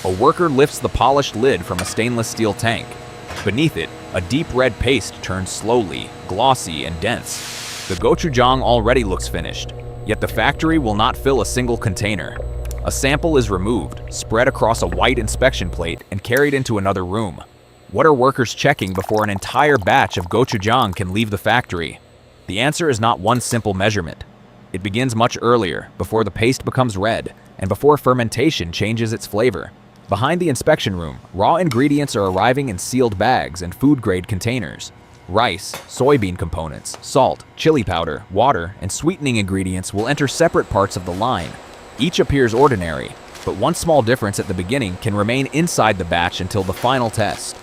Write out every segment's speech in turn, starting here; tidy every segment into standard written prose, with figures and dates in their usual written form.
A worker lifts the polished lid from a stainless steel tank. Beneath it, a deep red paste turns slowly, glossy and dense. The gochujang already looks finished, yet the factory will not fill a single container. A sample is removed, spread across a white inspection plate, and carried into another room. What are workers checking before an entire batch of gochujang can leave the factory? The answer is not one simple measurement. It begins much earlier, before the paste becomes red, and before fermentation changes its flavor. Behind the inspection room, raw ingredients are arriving in sealed bags and food-grade containers. Rice, soybean components, salt, chili powder, water, and sweetening ingredients will enter separate parts of the line. Each appears ordinary, but one small difference at the beginning can remain inside the batch until the final test.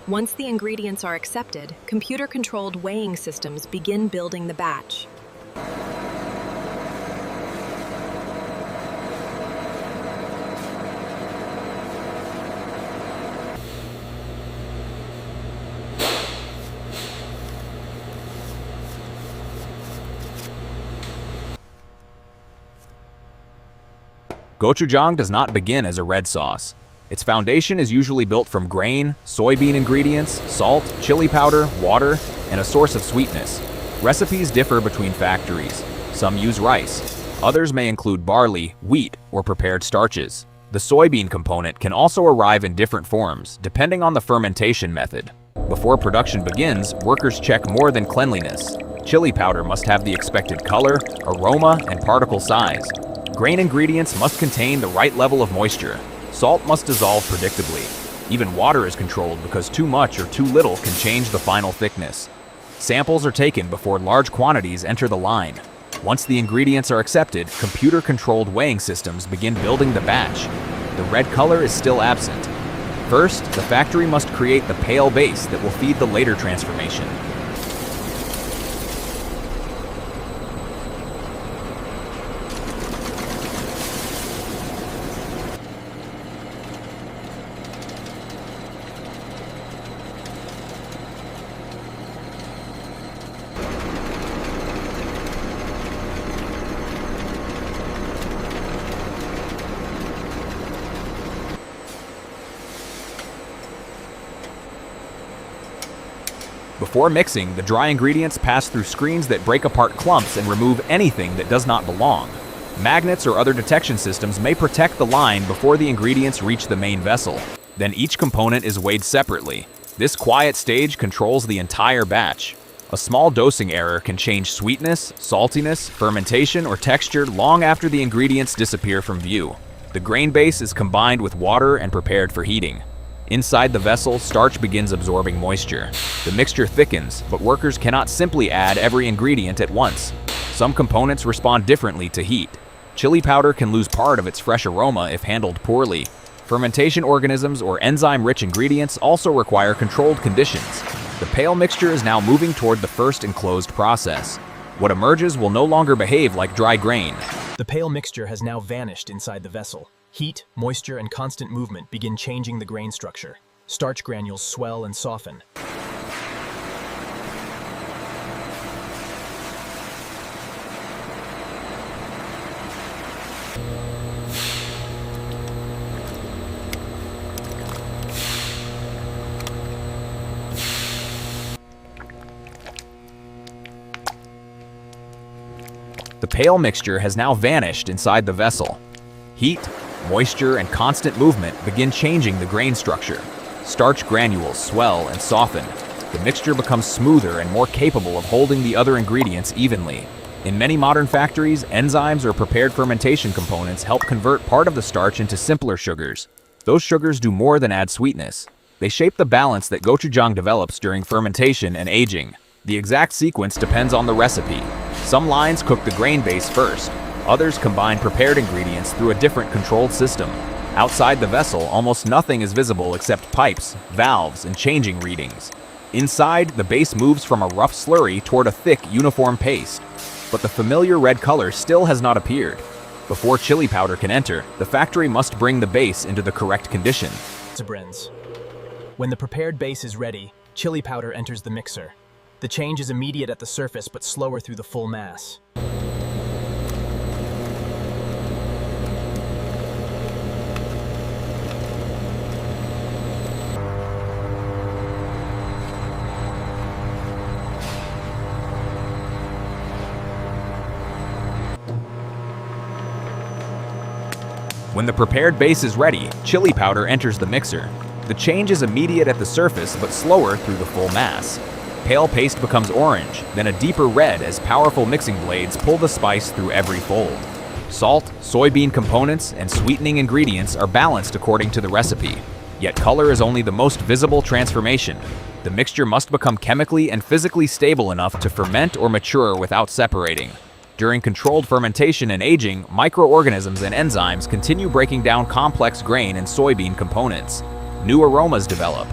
Once the ingredients are accepted, computer-controlled weighing systems begin building the batch. Gochujang does not begin as a red sauce. Its foundation is usually built from grain, soybean ingredients, salt, chili powder, water, and a source of sweetness. Recipes differ between factories. Some use rice. Others may include barley, wheat, or prepared starches. The soybean component can also arrive in different forms, depending on the fermentation method. Before production begins, workers check more than cleanliness. Chili powder must have the expected color, aroma, and particle size. Grain ingredients must contain the right level of moisture. Salt must dissolve predictably. Even water is controlled because too much or too little can change the final thickness. Samples are taken before large quantities enter the line. Once the ingredients are accepted, computer-controlled weighing systems begin building the batch. The red color is still absent. First, the factory must create the pale base that will feed the later transformation. Before mixing, the dry ingredients pass through screens that break apart clumps and remove anything that does not belong. Magnets or other detection systems may protect the line before the ingredients reach the main vessel. Then each component is weighed separately. This quiet stage controls the entire batch. A small dosing error can change sweetness, saltiness, fermentation, or texture long after the ingredients disappear from view. The grain base is combined with water and prepared for heating. Inside the vessel, starch begins absorbing moisture. The mixture thickens, but workers cannot simply add every ingredient at once. Some components respond differently to heat. Chili powder can lose part of its fresh aroma if handled poorly. Fermentation organisms or enzyme-rich ingredients also require controlled conditions. The pale mixture is now moving toward the first enclosed process. What emerges will no longer behave like dry grain. The pale mixture has now vanished inside the vessel. Heat, moisture, and constant movement begin changing the grain structure. Starch granules swell and soften. The pale mixture has now vanished inside the vessel. Heat, moisture, and constant movement begin changing the grain structure. Starch granules swell and soften. The mixture becomes smoother and more capable of holding the other ingredients evenly. In many modern factories, enzymes or prepared fermentation components help convert part of the starch into simpler sugars. Those sugars do more than add sweetness. They shape the balance that gochujang develops during fermentation and aging. The exact sequence depends on the recipe. Some lines cook the grain base first. Others combine prepared ingredients through a different controlled system. Outside the vessel, almost nothing is visible except pipes, valves, and changing readings. Inside, the base moves from a rough slurry toward a thick, uniform paste. But the familiar red color still has not appeared. Before chili powder can enter, the factory must bring the base into the correct condition. When the prepared base is ready, chili powder enters the mixer. The change is immediate at the surface but slower through the full mass. When the prepared base is ready, chili powder enters the mixer. The change is immediate at the surface but slower through the full mass. Pale paste becomes orange, then a deeper red as powerful mixing blades pull the spice through every fold. Salt, soybean components, and sweetening ingredients are balanced according to the recipe. Yet color is only the most visible transformation. The mixture must become chemically and physically stable enough to ferment or mature without separating. During controlled fermentation and aging, microorganisms and enzymes continue breaking down complex grain and soybean components. New aromas develop.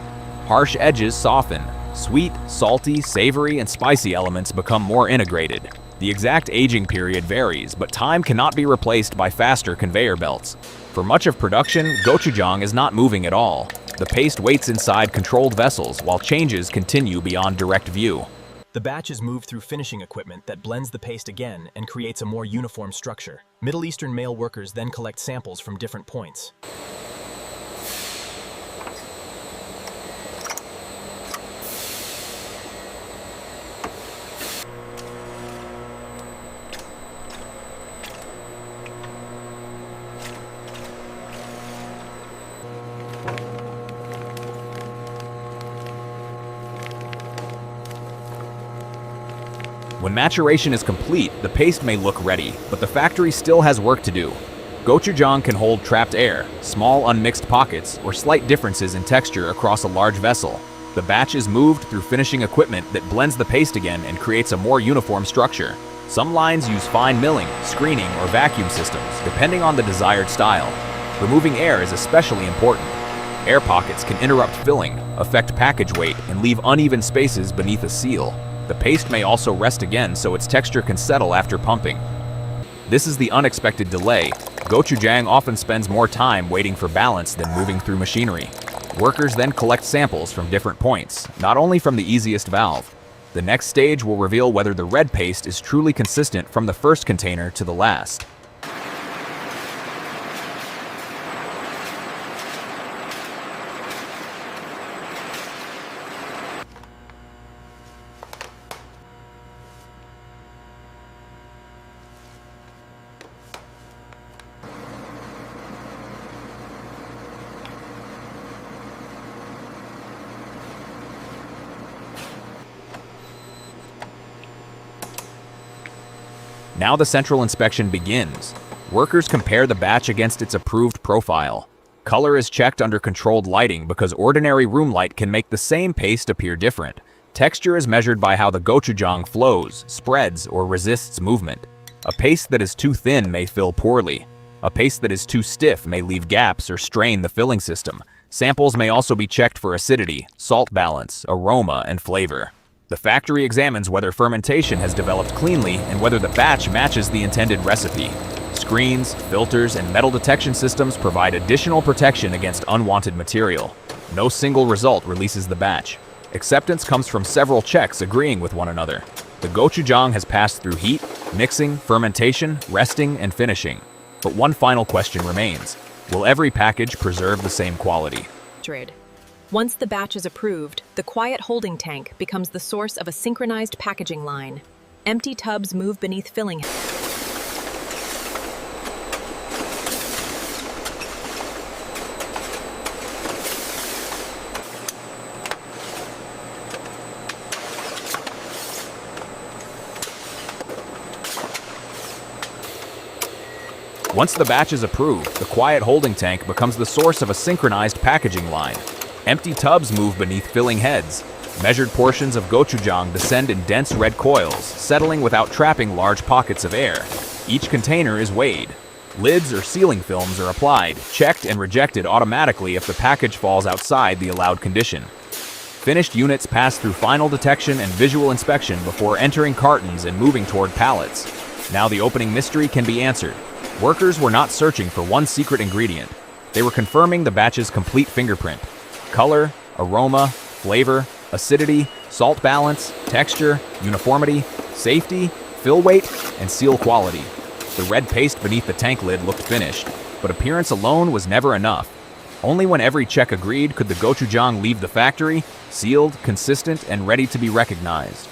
Harsh edges soften. Sweet, salty, savory, and spicy elements become more integrated. The exact aging period varies, but time cannot be replaced by faster conveyor belts. For much of production, gochujang is not moving at all. The paste waits inside controlled vessels while changes continue beyond direct view. The batch is moved through finishing equipment that blends the paste again and creates a more uniform structure. Middle Eastern male workers then collect samples from different points. When maturation is complete, the paste may look ready, but the factory still has work to do. Gochujang can hold trapped air, small unmixed pockets, or slight differences in texture across a large vessel. The batch is moved through finishing equipment that blends the paste again and creates a more uniform structure. Some lines use fine milling, screening, or vacuum systems, depending on the desired style. Removing air is especially important. Air pockets can interrupt filling, affect package weight, and leave uneven spaces beneath a seal. The paste may also rest again so its texture can settle after pumping. This is the unexpected delay. Gochujang often spends more time waiting for balance than moving through machinery. Workers then collect samples from different points, not only from the easiest valve. The next stage will reveal whether the red paste is truly consistent from the first container to the last. Now the central inspection begins. Workers compare the batch against its approved profile. Color is checked under controlled lighting because ordinary room light can make the same paste appear different. Texture is measured by how the gochujang flows, spreads, or resists movement. A paste that is too thin may fill poorly. A paste that is too stiff may leave gaps or strain the filling system. Samples may also be checked for acidity, salt balance, aroma, and flavor. The factory examines whether fermentation has developed cleanly and whether the batch matches the intended recipe. Screens, filters, and metal detection systems provide additional protection against unwanted material. No single result releases the batch. Acceptance comes from several checks agreeing with one another. The gochujang has passed through heat, mixing, fermentation, resting, and finishing. But one final question remains. Will every package preserve the same quality? Once the batch is approved, the quiet holding tank becomes the source of a synchronized packaging line. Empty tubs move beneath filling. Once the batch is approved, the quiet holding tank becomes the source of a synchronized packaging line. Empty tubs move beneath filling heads. Measured portions of gochujang descend in dense red coils, settling without trapping large pockets of air. Each container is weighed. Lids or sealing films are applied, checked and rejected automatically if the package falls outside the allowed condition. Finished units pass through final detection and visual inspection before entering cartons and moving toward pallets. Now the opening mystery can be answered. Workers were not searching for one secret ingredient. They were confirming the batch's complete fingerprint. Color, aroma, flavor, acidity, salt balance, texture, uniformity, safety, fill weight, and seal quality. The red paste beneath the tank lid looked finished, but appearance alone was never enough. Only when every check agreed could the gochujang leave the factory, sealed, consistent, and ready to be recognized.